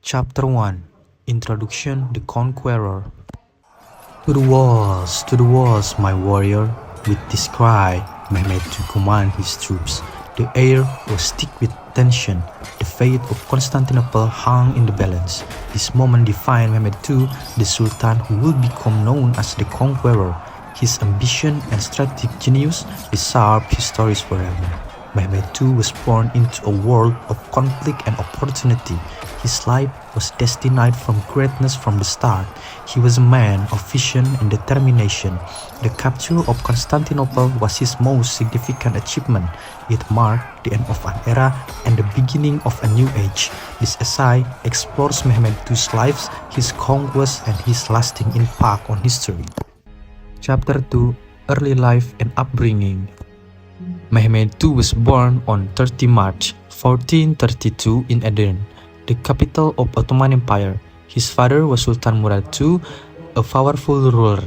Chapter 1 Introduction The Conqueror. To the walls, my warrior! With this cry, Mehmed to command his troops. The air was thick with tension. The fate of Constantinople hung in the balance. This moment defined Mehmed II, the Sultan who would become known as the Conqueror. His ambition and strategic genius reshaped his stories forever. Mehmed II was born into a world of conflict and opportunity. His life was destined for greatness from the start. He was a man of vision and determination. The capture of Constantinople was his most significant achievement. It marked the end of an era and the beginning of a new age. This essay explores Mehmed II's life, his conquests, and his lasting impact on history. Chapter 2 Early Life and Upbringing. Mehmed II was born on 30 March 1432 in Edirne, the capital of Ottoman Empire. His father was Sultan Murad II, a powerful ruler.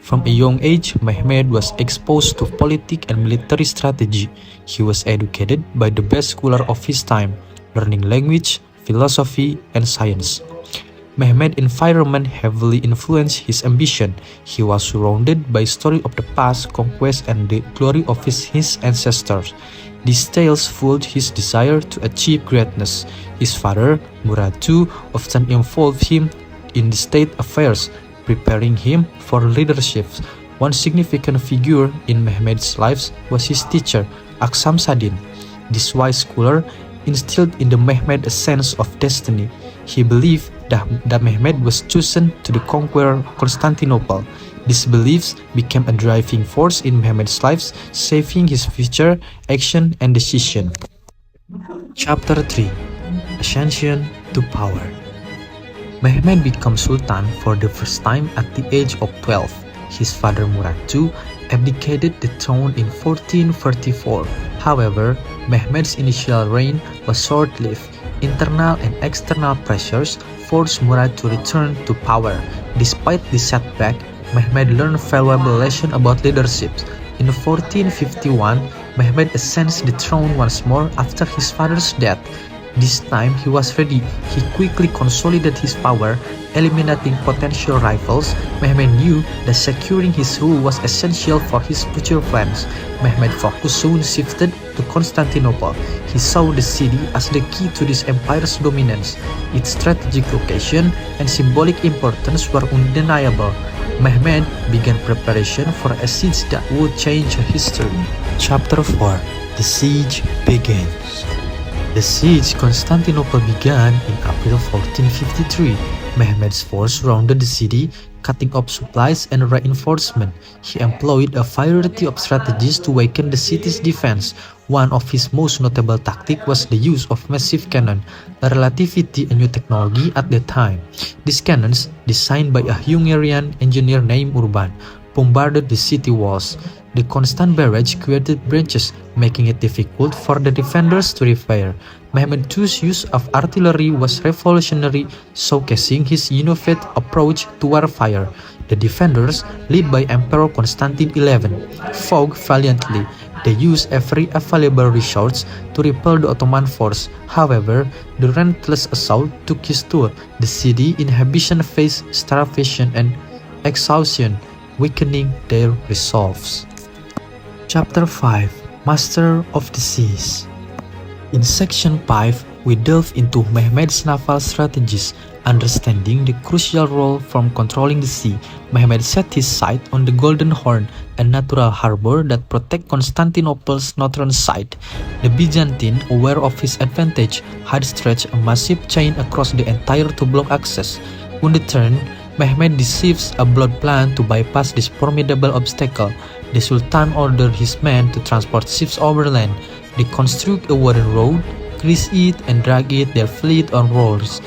From a young age, Mehmed was exposed to politics and military strategy. He was educated by the best scholar of his time, learning language, philosophy, and science. Mehmed's environment heavily influenced his ambition. He was surrounded by stories of the past, conquest, and the glory of his ancestors. These tales fueled his desire to achieve greatness. His father, Murad II, often involved him in the state affairs, preparing him for leadership. One significant figure in Mehmed's life was his teacher, Aksam Sadin. This wise scholar instilled in the Mehmed a sense of destiny. He believed that Mehmed was chosen to conquer Constantinople. These beliefs became a driving force in Mehmed's life, shaping his future action and decision. Chapter 3 Ascension to Power. Mehmed became Sultan for the first time at the age of 12. His father Murad II abdicated the throne in 1434. However, Mehmed's initial reign was short-lived. Internal and external pressures forced Murad to return to power. Despite this setback, Mehmed learned valuable lessons about leadership. In 1451, Mehmed ascends the throne once more after his father's death. This time he was ready. He quickly consolidated his power, eliminating potential rivals. Mehmed knew that securing his rule was essential for his future plans. Mehmed's focus soon shifted to Constantinople. He saw the city as the key to this empire's dominance. Its strategic location and symbolic importance were undeniable. Mehmed began preparation for a siege that would change history. Chapter 4 The Siege Begins. The siege Constantinople began in April 1453. Mehmed's force surrounded the city, cutting off supplies and reinforcement. He employed a variety of strategies to weaken the city's defense. One of his most notable tactics was the use of massive cannon, a relatively new technology at the time. These cannons, designed by a Hungarian engineer named Urban, bombarded the city walls. The constant barrage created breaches, making it difficult for the defenders to repair. Mehmed II's use of artillery was revolutionary, showcasing his innovative approach to warfare. The defenders, led by Emperor Constantine XI, fought valiantly. They used every available resource to repel the Ottoman force. However, the relentless assault took its toll. The city inhabitants faced starvation and exhaustion, weakening their resolves. Chapter 5 Master of the Seas. In Section 5, we delve into Mehmed's naval strategies, understanding the crucial role from controlling the sea. Mehmed set his sight on the Golden Horn, a natural harbor that protected Constantinople's northern side. The Byzantine, aware of his advantage, had stretched a massive chain across the entire to block access. On the turn, Mehmed conceives a bold plan to bypass this formidable obstacle. The Sultan ordered his men to transport ships overland. They construct a wooden road, grease it, and drag their fleet on rollers.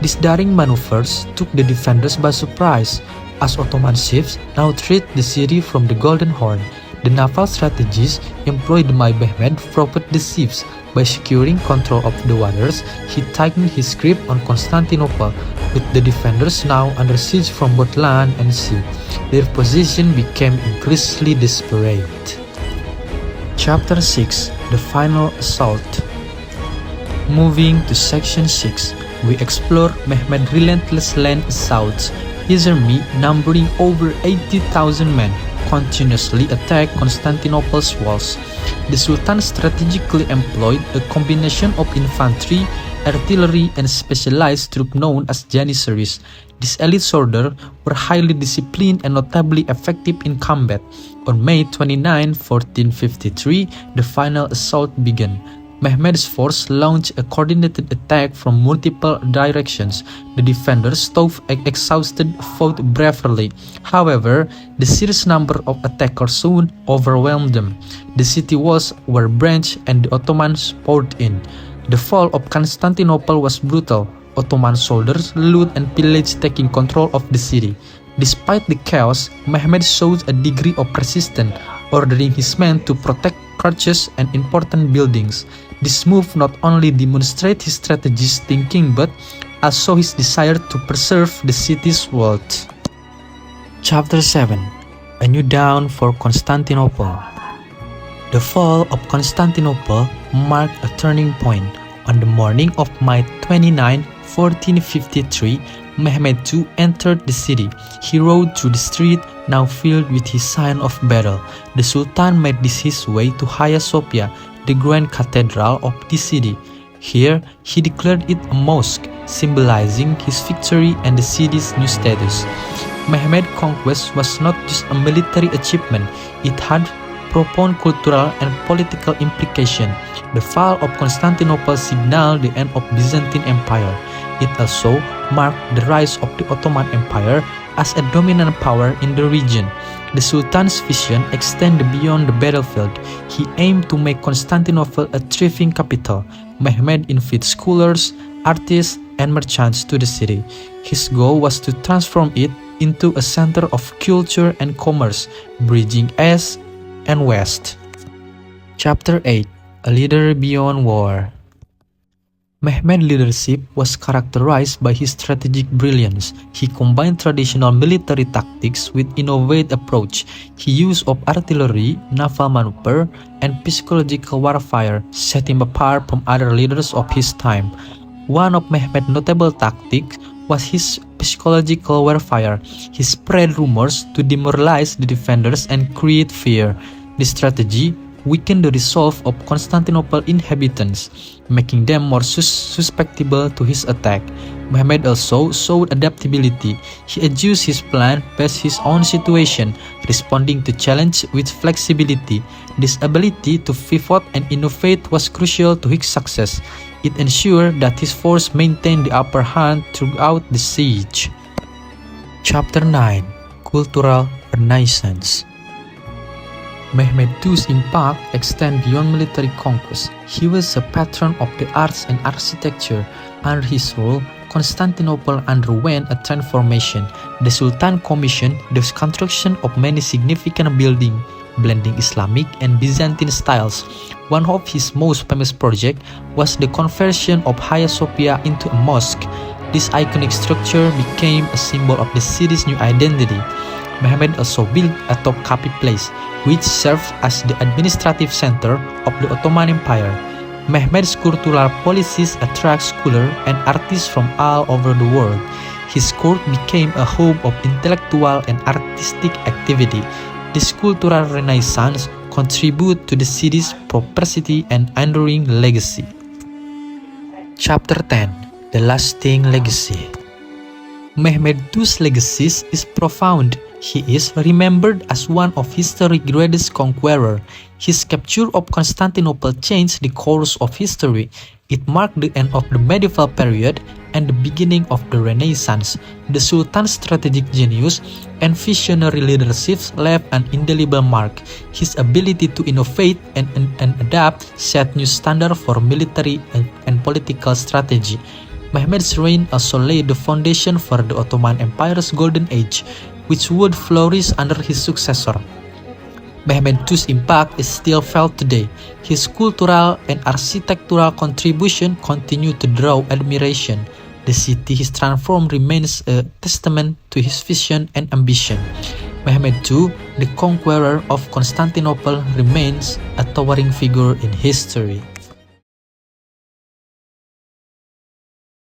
These daring maneuvers took the defenders by surprise, as Ottoman ships now threatened the city from the Golden Horn. The naval strategies employed by Mehmed propelled the ships. By securing control of the waters, he tightened his grip on Constantinople, with the defenders now under siege from both land and sea. Their position became increasingly desperate. Chapter 6 The Final Assault. Moving to Section 6 we explore Mehmed's relentless land assaults. His army, numbering over 80,000 men, continuously attacked Constantinople's walls. The Sultan strategically employed a combination of infantry, artillery, and specialized troops known as Janissaries. These elite soldiers were highly disciplined and notably effective in combat. On May 29, 1453, the final assault began. Mehmed's force launched a coordinated attack from multiple directions. The defenders, though exhausted, fought bravely. However, the sheer number of attackers soon overwhelmed them. The city walls were breached and the Ottomans poured in. The fall of Constantinople was brutal. Ottoman soldiers loot and pillaged, taking control of the city. Despite the chaos, Mehmed showed a degree of persistence, ordering his men to protect churches and important buildings. This move not only demonstrates his strategic thinking but also his desire to preserve the city's wealth. Chapter 7: A New Dawn for Constantinople. The fall of Constantinople marked a turning point. On the morning of May 29, 1453, Mehmed II entered the city. He rode through the street, now filled with his sign of battle. The Sultan made his way to Hagia Sophia, the grand cathedral of the city. Here, he declared it a mosque, symbolizing his victory and the city's new status. Mehmed's conquest was not just a military achievement, it had profound cultural and political implications. The fall of Constantinople signaled the end of Byzantine Empire. It also marked the rise of the Ottoman Empire as a dominant power in the region. The Sultan's vision extended beyond the battlefield. He aimed to make Constantinople a thriving capital. Mehmed invited scholars, artists, and merchants to the city. His goal was to transform it into a center of culture and commerce, bridging East and West. Chapter 8: A Leader Beyond War. Mehmed's leadership was characterized by his strategic brilliance. He combined traditional military tactics with innovative approach. His use of artillery, naval maneuver, and psychological warfare set him apart from other leaders of his time. One of Mehmed's notable tactics was his psychological warfare. He spread rumors to demoralize the defenders and create fear. This strategy weakened the resolve of Constantinople inhabitants, making them more susceptible to his attack. Mehmed also showed adaptability. He adjusted his plan based his own situation, responding to challenge with flexibility. This ability to pivot and innovate was crucial to his success. It ensured that his force maintained the upper hand throughout the siege. Chapter 9: Cultural Renaissance. Mehmed II's impact extended beyond military conquest. He was a patron of the arts and architecture. Under his rule, Constantinople underwent a transformation. The Sultan commissioned the construction of many significant buildings, blending Islamic and Byzantine styles. One of his most famous projects was the conversion of Hagia Sophia into a mosque. This iconic structure became a symbol of the city's new identity. Mehmed also built a Topkapi Place, which served as the administrative center of the Ottoman Empire. Mehmed's cultural policies attract scholars and artists from all over the world. His court became a hub of intellectual and artistic activity. This cultural renaissance contributed to the city's prosperity and enduring legacy. Chapter 10: The Lasting Legacy. Mehmed II's legacy is profound. He is remembered as one of history's greatest conquerors. His capture of Constantinople changed the course of history. It marked the end of the medieval period and the beginning of the Renaissance. The Sultan's strategic genius and visionary leadership left an indelible mark. His ability to innovate and adapt set new standards for military and political strategy. Mehmed's reign also laid the foundation for the Ottoman Empire's golden age, which would flourish under his successor. Mehmed II's impact is still felt today. His cultural and architectural contribution continue to draw admiration. The city he transformed remains a testament to his vision and ambition. Mehmed II, the conqueror of Constantinople, remains a towering figure in history.